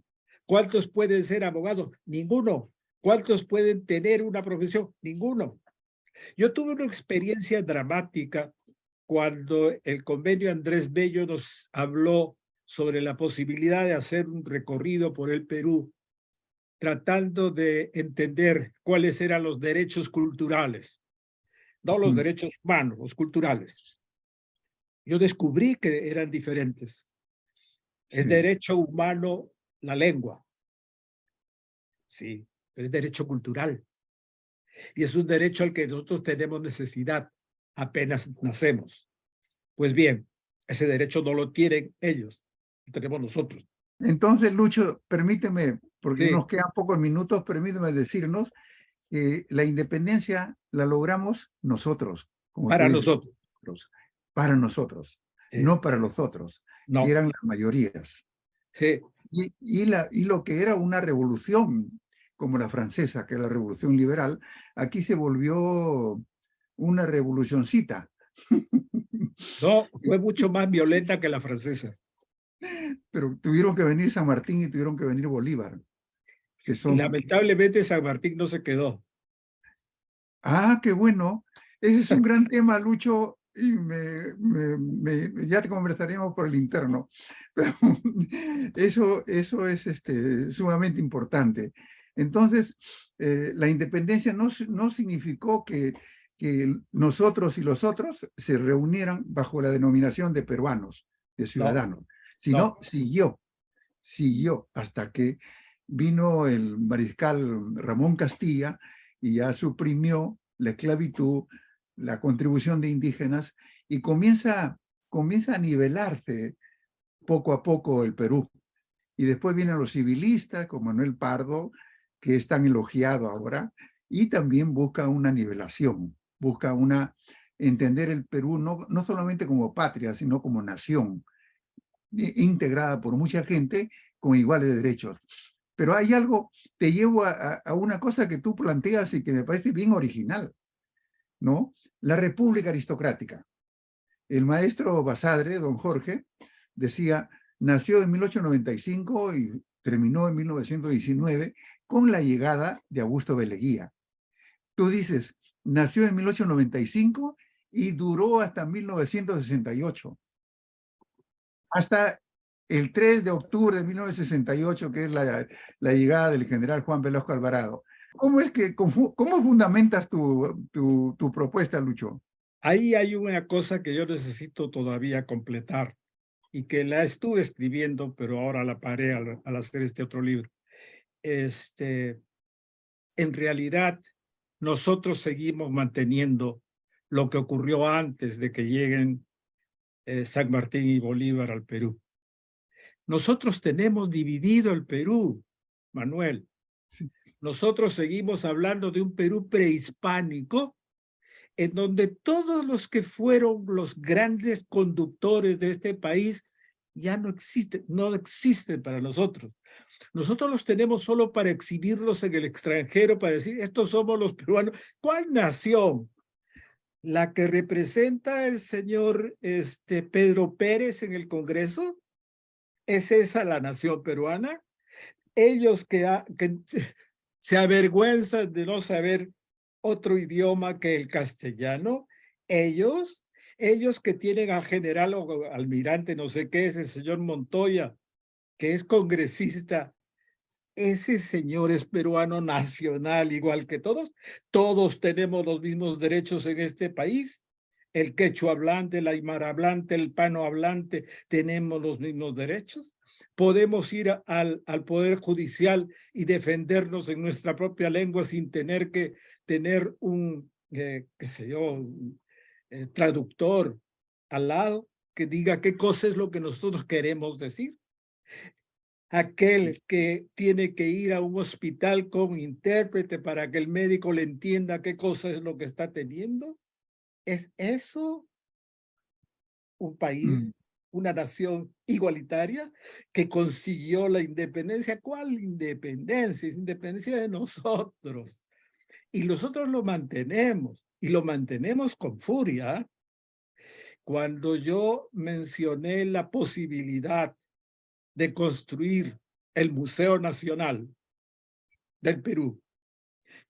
¿Cuántos pueden ser abogados? Ninguno. ¿Cuántos pueden tener una profesión? Ninguno. Yo tuve una experiencia dramática cuando el convenio Andrés Bello nos habló sobre la posibilidad de hacer un recorrido por el Perú tratando de entender cuáles eran los derechos culturales, no los mm, derechos humanos, los culturales. Yo descubrí que eran diferentes. Es sí. derecho humano la lengua, sí, es derecho cultural. Y es un derecho al que nosotros tenemos necesidad apenas nacemos. Pues bien, ese derecho no lo tienen ellos, lo tenemos nosotros. Entonces, Lucho, permíteme, porque Sí, nos quedan pocos minutos, permíteme decirnos que la independencia la logramos nosotros, como tú para dices, nosotros. para nosotros, no para los otros, que No, eran las mayorías. sí, Y lo que era una revolución, como la francesa, que es la revolución liberal, aquí se volvió una revolucioncita. no, fue mucho más violenta que la francesa. Pero tuvieron que venir San Martín y tuvieron que venir Bolívar, que Y son, lamentablemente San Martín no se quedó. qué bueno, ese es un gran tema, Lucho, y ya te conversaremos por el interno, pero eso es sumamente importante. Entonces, la independencia no significó que nosotros y los otros se reunieran bajo la denominación de peruanos, de No, ciudadanos, no. sino siguió hasta que vino el mariscal Ramón Castilla y ya suprimió la esclavitud, la contribución de indígenas y comienza a nivelarse poco a poco el Perú. Y después vienen los civilistas como Manuel Pardo, que es tan elogiado ahora, y también busca una nivelación, busca entender el Perú no solamente como patria, sino como nación, integrada por mucha gente con iguales derechos. Pero hay algo, te llevo a una cosa que tú planteas y que me parece bien original, ¿no? La república aristocrática. El maestro Basadre, don Jorge, decía, nació en 1895 y terminó en 1919 con la llegada de Augusto Beleguía. Tú dices, nació en 1895 y duró hasta 1968. Hasta el 3 de octubre de 1968, que es la llegada del general Juan Velasco Alvarado. ¿Cómo fundamentas tu propuesta, Lucho? Ahí hay una cosa que yo necesito todavía completar y que la estuve escribiendo, pero ahora la paré al hacer este otro libro. En realidad, nosotros seguimos manteniendo lo que ocurrió antes de que lleguen San Martín y Bolívar al Perú. Nosotros tenemos dividido el Perú, Manuel. Sí. Nosotros seguimos hablando de un Perú prehispánico en donde todos los que fueron los grandes conductores de este país ya no existen para nosotros. Nosotros los tenemos solo para exhibirlos en el extranjero, para decir, estos somos los peruanos. ¿Cuál nación? ¿La que representa el señor Pedro Pérez en el Congreso? ¿Es esa la nación peruana? Ellos que se avergüenzan de no saber otro idioma que el castellano. Ellos que tienen al general o almirante, no sé qué es, el señor Montoya, que es congresista, ese señor es peruano nacional, igual que todos. Todos tenemos los mismos derechos en este país. El quechua hablante, el aymara hablante, el pano hablante, tenemos los mismos derechos. Podemos ir al Poder Judicial y defendernos en nuestra propia lengua sin tener que tener un, qué sé yo, traductor al lado que diga qué cosa es lo que nosotros queremos decir. Aquel que tiene que ir a un hospital con intérprete para que el médico le entienda qué cosa es lo que está teniendo. ¿Es eso un país, una nación igualitaria que consiguió la independencia? ¿Cuál independencia? Es independencia de nosotros. Y nosotros lo mantenemos, y lo mantenemos con furia. Cuando yo mencioné la posibilidad de construir el Museo Nacional del Perú,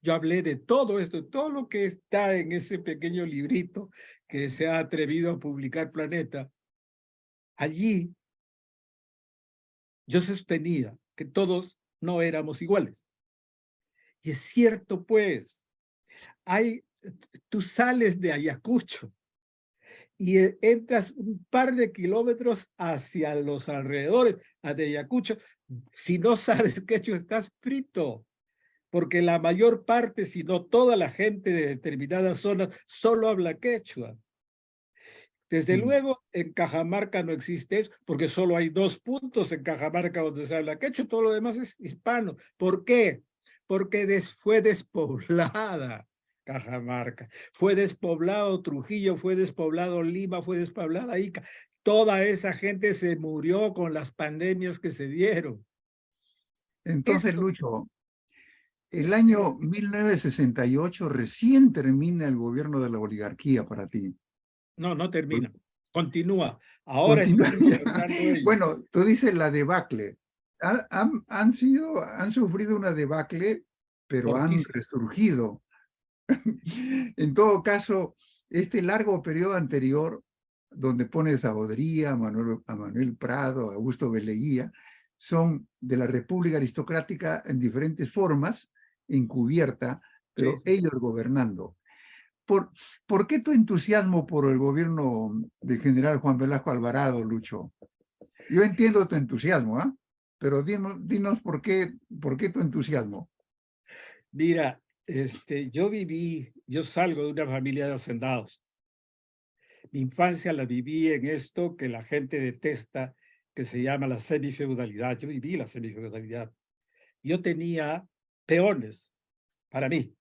yo hablé de todo esto, todo lo que está en ese pequeño librito que se ha atrevido a publicar Planeta. Allí yo sostenía que todos no éramos iguales. Y es cierto, pues, tú sales de Ayacucho y entras un par de kilómetros hacia los alrededores de Ayacucho. Si no sabes quechua, estás frito, porque la mayor parte, si no toda la gente de determinadas zonas, solo habla quechua. Desde luego, en Cajamarca no existe eso, porque solo hay 2 puntos en Cajamarca donde se habla quechua, todo lo demás es hispano. ¿Por qué? Porque fue despoblada Cajamarca, fue despoblado Trujillo, fue despoblado Lima, fue despoblada Ica. Toda esa gente se murió con las pandemias que se dieron. Entonces, Lucho, el año 1968 recién termina el gobierno de la oligarquía para ti. No, no termina. Continúa. Ahora están gobernando ellos. Bueno, tú dices la debacle. Han sufrido una debacle, pero han resurgido. En todo caso, este largo periodo anterior, donde pones a Odría, a Manuel Prado, a Augusto Beleguía, son de la República Aristocrática en diferentes formas, encubierta, pero ellos gobernando. ¿Por qué tu entusiasmo por el gobierno del general Juan Velasco Alvarado, Lucho? Yo entiendo tu entusiasmo, ¿ah? Pero dinos por qué tu entusiasmo. Mira, yo salgo de una familia de hacendados. Mi infancia la viví en esto que la gente detesta, que se llama la semifeudalidad. Yo viví la semifeudalidad. Yo tenía peones para mí.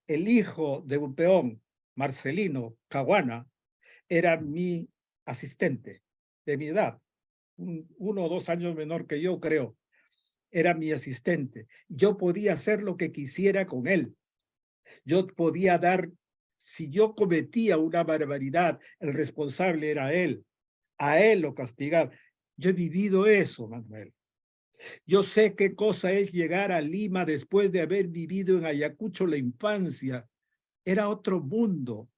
El hijo de un peón, Marcelino Caguana, era mi asistente de mi edad, 1 o 2 años menor que yo, creo. Era mi asistente. Yo podía hacer lo que quisiera con él. Yo podía si yo cometía una barbaridad, el responsable era él. A él lo castigaba. Yo he vivido eso, Manuel. Yo sé qué cosa es llegar a Lima después de haber vivido en Ayacucho la infancia. Era otro mundo.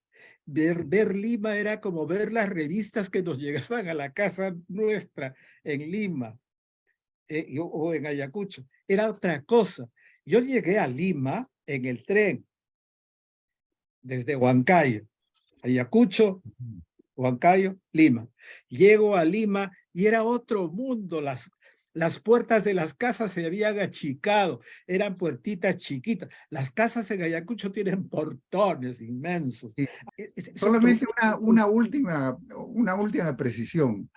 Ver Lima era como ver las revistas que nos llegaban a la casa nuestra en Lima o en Ayacucho. Era otra cosa. Yo llegué a Lima en el tren desde Huancayo, Ayacucho, Huancayo, Lima. Llego a Lima y era otro mundo. Las puertas de las casas se habían achicado, eran puertitas chiquitas. Las casas en Ayacucho tienen portones inmensos. Sí. Solamente una última precisión.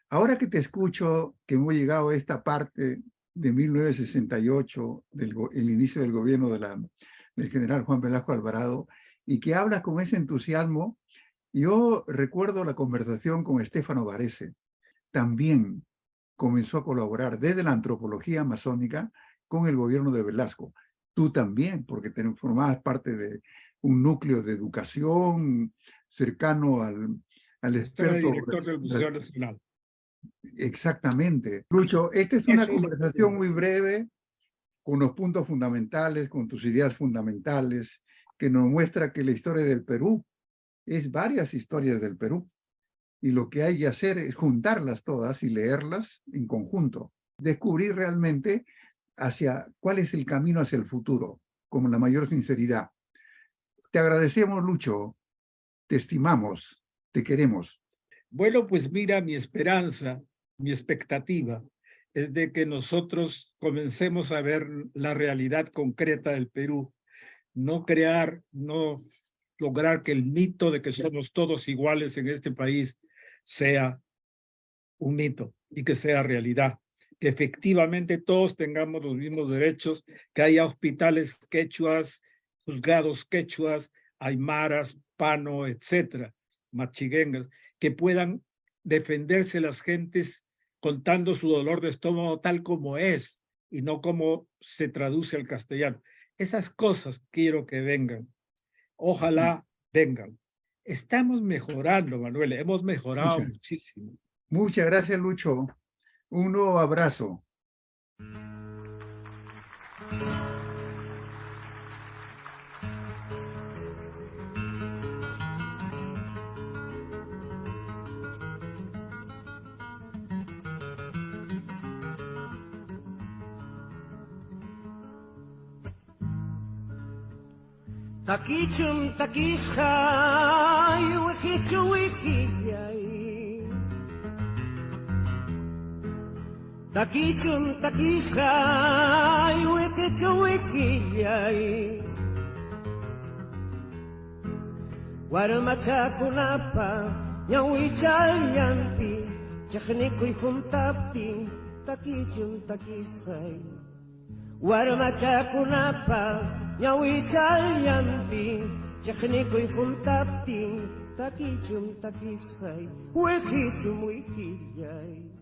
Ahora que te escucho, que hemos llegado a esta parte de 1968, el inicio del gobierno del general Juan Velasco Alvarado, y que hablas con ese entusiasmo, yo recuerdo la conversación con Stefano Varese. También comenzó a colaborar desde la antropología masónica con el gobierno de Velasco. Tú también, porque formabas parte de un núcleo de educación cercano al experto. Director del Museo Nacional. Exactamente. Lucho, esta es una conversación muy breve, con los puntos fundamentales, con tus ideas fundamentales, que nos muestra que la historia del Perú es varias historias del Perú. Y lo que hay que hacer es juntarlas todas y leerlas en conjunto. Descubrir realmente cuál es el camino hacia el futuro, con la mayor sinceridad. Te agradecemos, Lucho. Te estimamos, te queremos. Bueno, pues mira, mi esperanza, mi expectativa es de que nosotros comencemos a ver la realidad concreta del Perú, no lograr que el mito de que somos todos iguales en este país sea un mito y que sea realidad, que efectivamente todos tengamos los mismos derechos, que haya hospitales quechuas, juzgados quechuas, aymaras, pano, etcétera, machiguengas, que puedan defenderse las gentes contando su dolor de estómago tal como es y no como se traduce al castellano. Esas cosas quiero que vengan. Ojalá vengan. Estamos mejorando, Manuel, hemos mejorado muchísimo. Muchas gracias, Lucho. Un nuevo abrazo. Takichum takishai wikichu wikiyai. Takichum takishai wikichu wikiyai. Warmacha kunapa nyawichal yanpi chakhnikuy juntapti takichum takishai. Warmacha kunapa Yawichal yampi, chakhnikuy juntapti, takichum takishay, wikichum wikiyay.